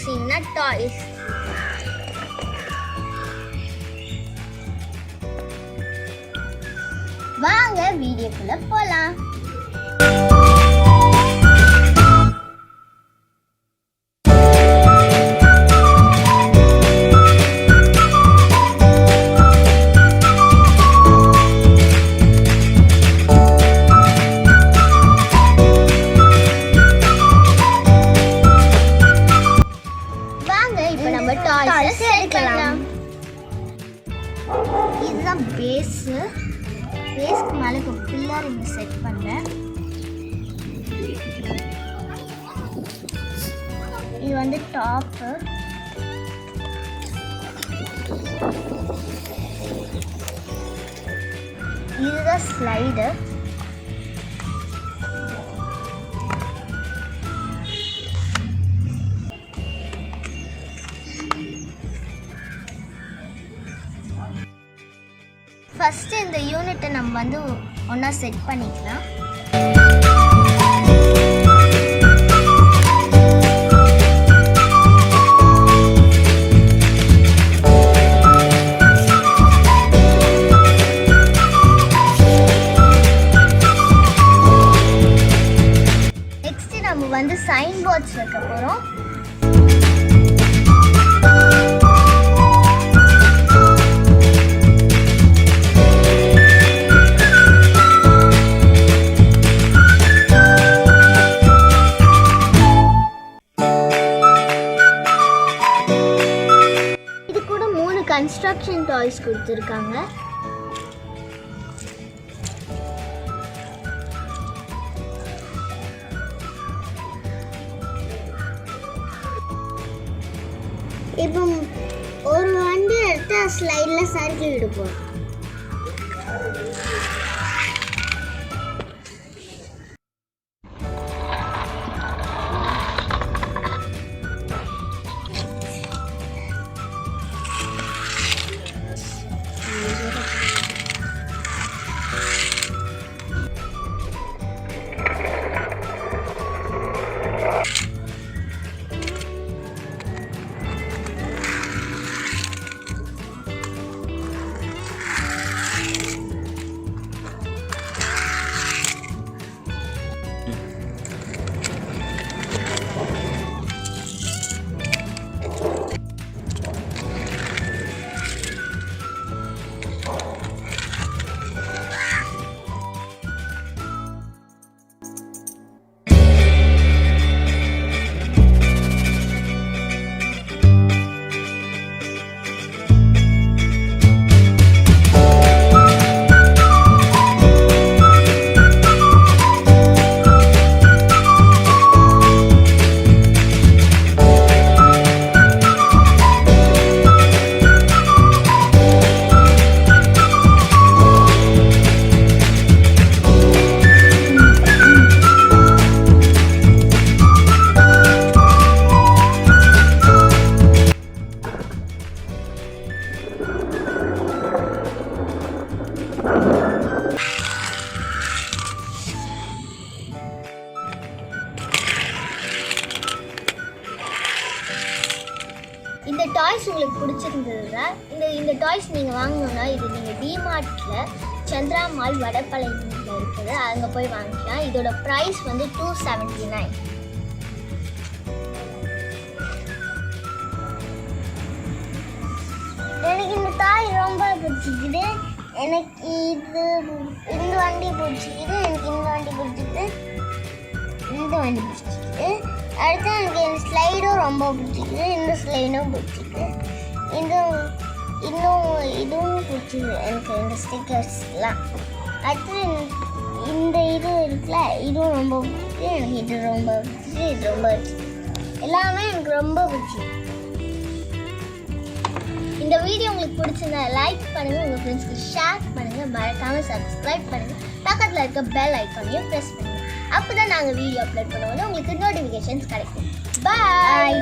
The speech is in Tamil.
அன்பாக்சிங்னா டாய்ஸ். வாங்க வீடியோக்குள்ள போலாம். டாய்ஸ் எடுக்கலாம். இதுதான் பேஸ்க்கு மேலே ஒரு பில்லர் இங்கே செட் பண்ணேன். இது வந்து டாப்பு. இதுதான் ஸ்லைடு. ஃபர்ஸ்ட் இந்த யூனிட்டை நம்ம வந்து ஒன்றா செட் பண்ணிக்கலாம். நெக்ஸ்ட் நம்ம வந்து சைன் போர்ட்ஸ் வைக்க போகிறோம். கன்ஸ்ட்ரக்ஷன் டாய்ஸ் கொடுத்துருக்காங்க. இப்போ ஒரு வண்டி எடுத்து ஸ்லைட்ல சர்க்கிள் எடுப்போம். இந்த டாய்ஸ் உங்களுக்கு பிடிச்சிருந்ததுன்னா இந்த டாய்ஸ் நீங்கள் வாங்கணுன்னா இது நீங்கள் டிமார்ட்டில் சந்திரா மால் வடபழனியில் இருக்குது, அங்கே போய் வாங்கிக்கலாம். இதோட ப்ரைஸ் வந்து $279. எனக்கு இந்த டாய் ரொம்ப பிடிச்சிக்குது. எனக்கு இந்த வண்டி பிடிச்சிக்குது. எனக்கு இந்த வண்டி பிடிச்சிக்குது. இந்த வண்டி பிடிச்சிக்குது. அடுத்து எனக்கு இந்த ஸ்லைடும் ரொம்ப பிடிச்சிக்குது. இந்த ஸ்லைடும் பிடிச்சிக்குது. இதுவும் பிடிச்சிது எனக்கு, இந்த ஸ்டிக்கர்ஸ்லாம். அடுத்து இந்த இது இருக்குல்ல, இதுவும் ரொம்ப பிடிச்சிது எனக்கு. இது ரொம்ப பிடிச்சிது. இது ரொம்ப பிடிச்சிது. எல்லாமே எனக்கு ரொம்ப பிடிச்சிது. இந்த வீடியோ உங்களுக்கு பிடிச்சிருந்தா லைக் பண்ணுங்கள், உங்கள் ஃப்ரெண்ட்ஸ்க்கு ஷேர் பண்ணுங்கள், மறக்காமல் சப்ஸ்கிரைப் பண்ணுங்கள், பக்கத்தில் இருக்க பெல் ஐக்கானையும் ப்ரெஸ் பண்ணுங்கள். அப்போ தான் நாங்கள் வீடியோ அப்லோட் பண்ணுவோம் உங்களுக்கு நோட்டிஃபிகேஷன்ஸ் கிடைக்கும். பாய்.